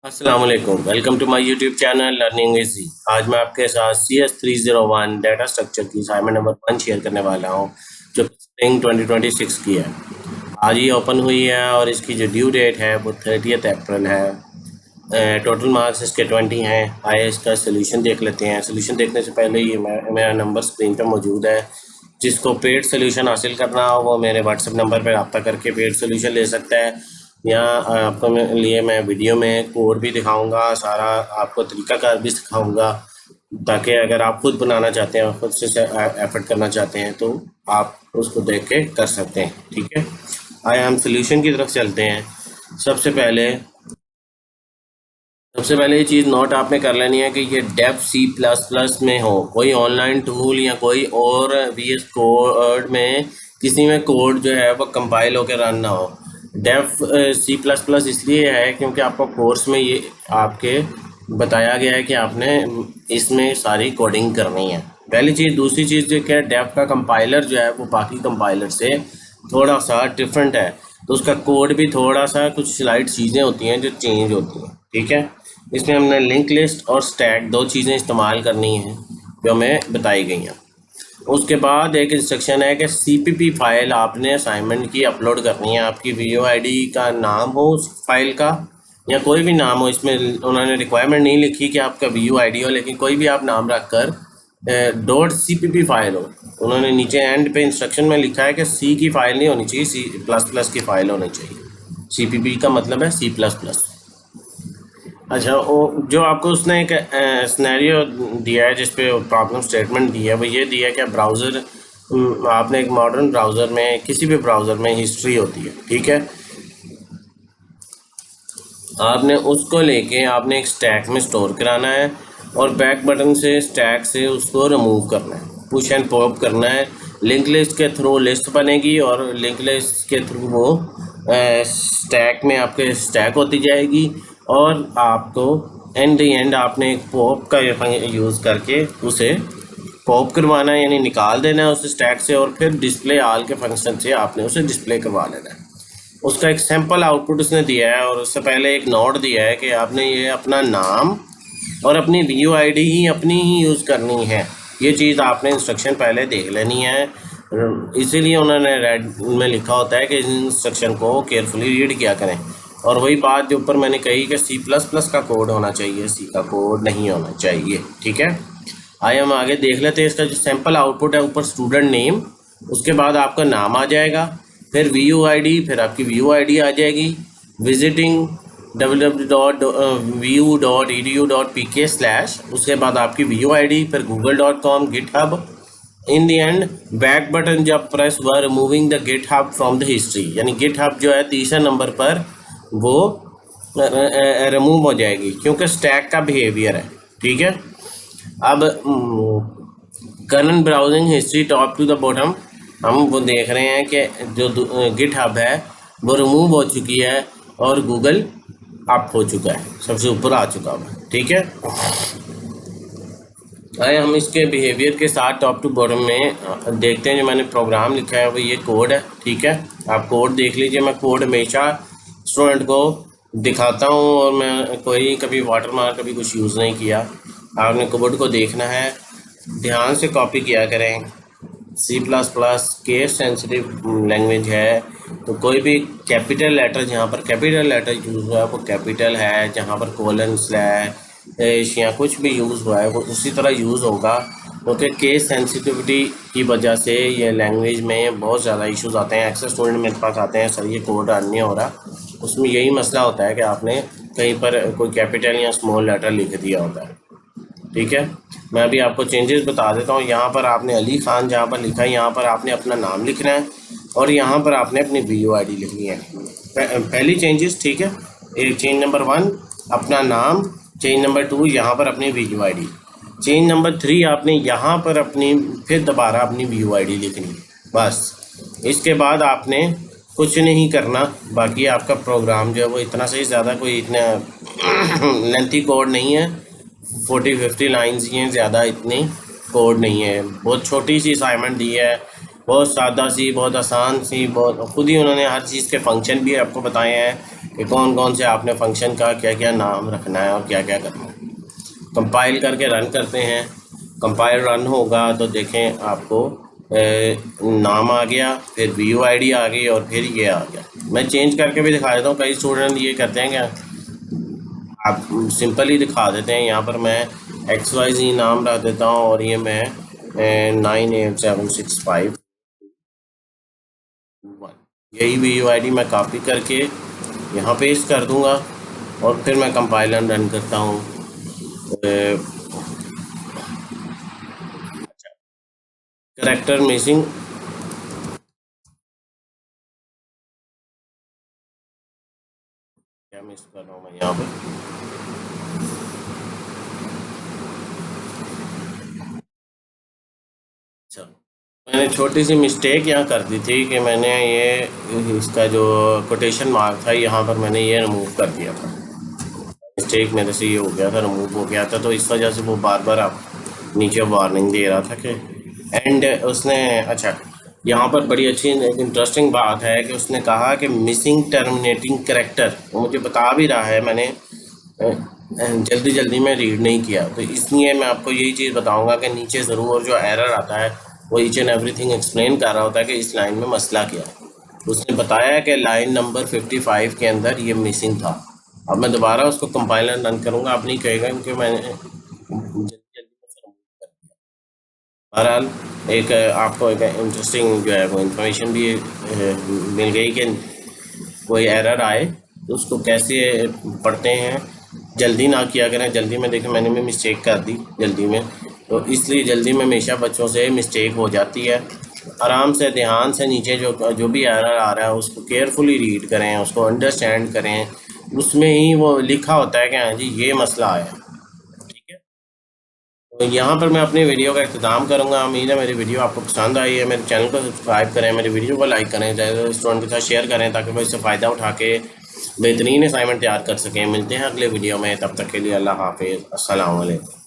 अस्सलाम वालेकुम, welcome to my YouTube channel learning easy. आज मैं आपके साथ CS301 डाटा स्ट्रक्चर की असाइनमेंट नंबर 1 शेयर करने वाला हूं, जो स्प्रिंग 2026 की है। आज ये ओपन हुई है और इसकी जो ड्यू डेट है वो 30 अप्रैल है। टोटल मार्क्स इसके 20 हैं। आइए इसका सोल्यूशन देख लेते हैं। सोल्यूशन देखने से पहले ये मेरा नंबर स्क्रीन पर मौजूद है। जिसको पेड सोल्यूशन हासिल करना हो वो मेरे व्हाट्सएप नंबर पर रब्ता करके पेड सोल्यूशन ले सकता है। यहाँ आपको लिए मैं वीडियो में कोड भी दिखाऊंगा, सारा आपको तरीकाकार भी सिखाऊंगा, ताकि अगर आप खुद बनाना चाहते हैं, खुद से एफर्ट करना चाहते हैं तो आप उसको देख के कर सकते हैं। ठीक है, आइए हम सोल्यूशन की तरफ चलते हैं। सबसे पहले ये चीज़ नोट आपने कर लेनी है कि ये डेव C++ में हो, कोई ऑनलाइन टूल या कोई और VS कोड में किसी में कोड जो है वो कंपाइल होकर रन ना हो। डेव C++ इसलिए है क्योंकि आपको कोर्स में ये आपके बताया गया है कि आपने इसमें सारी कोडिंग करनी है। पहली चीज़। दूसरी चीज़ जो क्या है, डेव का कंपाइलर जो है वो बाकी कंपाइलर से थोड़ा सा डिफरेंट है, तो उसका कोड भी थोड़ा सा कुछ स्लाइड चीज़ें होती हैं जो चेंज होती हैं। ठीक है, इसमें हमने लिंक लिस्ट और स्टैक दो चीज़ें इस्तेमाल करनी हैं जो हमें बताई गई हैं। उसके बाद एक इंस्ट्रक्शन है कि CPP फाइल आपने असाइनमेंट की अपलोड करनी है। आपकी VUID का नाम हो उस फाइल का, या कोई भी नाम हो। इसमें उन्होंने रिक्वायरमेंट नहीं लिखी कि आपका VUID हो, लेकिन कोई भी आप नाम रख कर .cpp फाइल हो। उन्होंने नीचे एंड पे इंस्ट्रक्शन में लिखा है कि C की फाइल नहीं होनी चाहिए, C++ की फाइल होनी चाहिए। CPP का मतलब है C++। अच्छा, वो जो आपको उसने एक सिनेरियो दिया है, जिस पे प्रॉब्लम स्टेटमेंट दी है, वो ये दिया है कि ब्राउज़र, आपने एक मॉडर्न ब्राउज़र में, किसी भी ब्राउज़र में हिस्ट्री होती है। ठीक है, आपने उसको लेके आपने एक स्टैक में स्टोर कराना है और बैक बटन से स्टैक से उसको रिमूव करना है, पुश एंड पॉप करना है। लिंक लिस्ट के थ्रू लिस्ट बनेगी और लिंक लिस्ट के थ्रू वो स्टैक में आपके स्टैक होती जाएगी, और आपको एंड द एंड आपने एक पॉप का यूज़ करके उसे पॉप करवाना है, यानी निकाल देना है उस स्टैक से, और फिर डिस्प्ले ऑल के फंक्शन से आपने उसे डिस्प्ले करवा लेना है। उसका एक सैम्पल आउटपुट उसने दिया है, और उससे पहले एक नोट दिया है कि आपने ये अपना नाम और अपनी VUID ही अपनी ही यूज़ करनी है। ये चीज़ आपने इंस्ट्रक्शन पहले देख लेनी है, इसीलिए उन्होंने रेड में लिखा होता है कि इस इंस्ट्रक्शन को केयरफुली रीड किया करें। और वही बात जो ऊपर मैंने कही कि C++ का कोड होना चाहिए, C का कोड नहीं होना चाहिए। ठीक है, आइए हम आगे देख लेते हैं। इसका जो सैम्पल आउटपुट है, ऊपर स्टूडेंट नेम, उसके बाद आपका नाम आ जाएगा, फिर VUID, फिर आपकी VUID आ जाएगी, विजिटिंग www.vu.edu.pk/, उसके बाद आपकी VUID, फिर google.com, GitHub। In the and back button जब प्रेस हुआ, removing the GitHub from the history, यानी GitHub जो है तीसरे नंबर पर वो रिमूव हो जाएगी, क्योंकि स्टैक का बिहेवियर है। ठीक है, अब current browsing history top to the bottom, हम वो देख रहे हैं कि जो GitHub है वो रिमूव हो चुकी है और गूगल अप हो चुका है, सबसे ऊपर आ चुका है। ठीक है, आए हम इसके बिहेवियर के साथ टॉप टू बॉटम में देखते हैं। जो मैंने प्रोग्राम लिखा है वो ये कोड है। ठीक है, आप कोड देख लीजिए। मैं कोड हमेशा स्टूडेंट को दिखाता हूँ, और मैं कोई कभी वाटरमार्क कभी कुछ यूज़ नहीं किया। आपने कोड को देखना है, ध्यान से कॉपी किया करें। C++ केस सेंसिटिव लैंग्वेज है, तो कोई भी कैपिटल लेटर, जहाँ पर कैपिटल लेटर यूज़ हुआ है वो कैपिटल है, जहाँ पर कोलन स्लैश या कुछ भी यूज़ हुआ है वो उसी तरह यूज़ होगा, क्योंकि केस सेंसिटिविटी की वजह से ये लैंग्वेज में बहुत ज़्यादा इश्यूज आते हैं। अक्सर स्टूडेंट मेरे पास आते हैं, सर ये कोड रन नहीं हो रहा। उसमें यही मसला होता है कि आपने कहीं पर कोई कैपिटल या स्मॉल लेटर लिख दिया होता है। ठीक है, मैं अभी आपको चेंजेस बता देता हूँ। यहाँ पर आपने अली खान जहाँ पर लिखा है, यहाँ पर आपने अपना नाम लिखना है, और यहाँ पर आपने अपनी VUID लिखनी है। पहली चेंजेस। ठीक है, एक चेंज नंबर 1 अपना नाम, चेंज नंबर 2 यहाँ पर अपनी VUID, चेंज नंबर 3 आपने यहाँ पर अपनी फिर दोबारा अपनी VUID लिखनी। बस इसके बाद आपने कुछ नहीं करना, बाकी आपका प्रोग्राम जो है वो इतना से ज़्यादा कोई इतना लेंथी कोड नहीं है, 40-50 लाइन्स ही हैं, ज़्यादा इतनी कोड नहीं है। बहुत छोटी सी असाइनमेंट दी है, बहुत सादा सी, बहुत आसान सी, बहुत खुद ही उन्होंने हर चीज़ के फंक्शन भी आपको बताए हैं कि कौन कौन से आपने फंक्शन का क्या क्या नाम रखना है और क्या क्या करना है। कंपाइल करके रन करते हैं। कंपाइल रन होगा तो देखें आपको नाम आ गया, फिर व्यू आईडी आ गई और फिर ये आ गया। मैं चेंज करके भी दिखा देता हूँ, कई स्टूडेंट ये करते हैं क्या, आप सिंपल ही दिखा देते हैं। यहाँ पर मैं XYZ नाम रख देता हूँ और ये मैं 98765 यही व्यू आईडी मैं कॉपी करके यहाँ पेस्ट कर दूंगा और फिर मैं कंपाइल एंड रन करता हूँ। करेक्टर मिसिंग, क्या मिस कर रहा हूँ मैं यहाँ पर, अच्छा मैंने छोटी सी मिस्टेक यहाँ कर दी थी कि मैंने ये इसका जो कोटेशन मार्क था यहाँ पर मैंने ये रिमूव कर दिया था। मिस्टेक मेरे से ये हो गया था, रिमूव हो गया था, तो इस वजह से वो बार बार आप नीचे वार्निंग दे रहा था कि एंड उसने, अच्छा यहाँ पर बड़ी अच्छी इंटरेस्टिंग बात है कि उसने कहा कि मिसिंग टर्मिनेटिंग करेक्टर, वो मुझे बता भी रहा है, मैंने जल्दी जल्दी में रीड नहीं किया, तो इसलिए मैं आपको यही चीज़ बताऊंगा कि नीचे ज़रूर जो एरर आता है वो ईच एंड एवरीथिंग एक्सप्लेन कर रहा होता है कि इस लाइन में मसला क्या है। उसने बताया कि लाइन नंबर 55 के अंदर ये मिसिंग था। अब मैं दोबारा उसको कंपाइलर रन करूँगा, आप नहीं कहेगा क्योंकि मैंने जल्दी जल्दी में से remove कर दिया। बहरहाल एक आपको एक इंटरेस्टिंग जो है वो इन्फॉर्मेशन भी मिल गई कि कोई एरर आए तो उसको कैसे पढ़ते हैं। जल्दी ना किया करें, जल्दी में देखें मैंने भी मिस्टेक कर दी जल्दी में, तो इसलिए जल्दी में हमेशा बच्चों से मिस्टेक हो जाती है। आराम से ध्यान से नीचे जो जो भी एरर आ रहा है उसको केयरफुली रीड करें, उसको अंडरस्टैंड करें, उसमें ही वो लिखा होता है कि हाँ जी ये मसला आया। ठीक है, तो यहाँ पर मैं अपनी वीडियो का इख्तिताम करूँगा। उम्मीद है मेरी वीडियो आपको पसंद आई है। मेरे चैनल को सब्सक्राइब करें, मेरी वीडियो को लाइक करें, स्टूडेंट के साथ शेयर करें ताकि वो इससे फ़ायदा उठा के बेहतरीन असाइनमेंट तैयार कर सकें। मिलते हैं अगले वीडियो में, तब तक के लिए अल्लाह हाफिज़, अस्सलाम वालेकुम।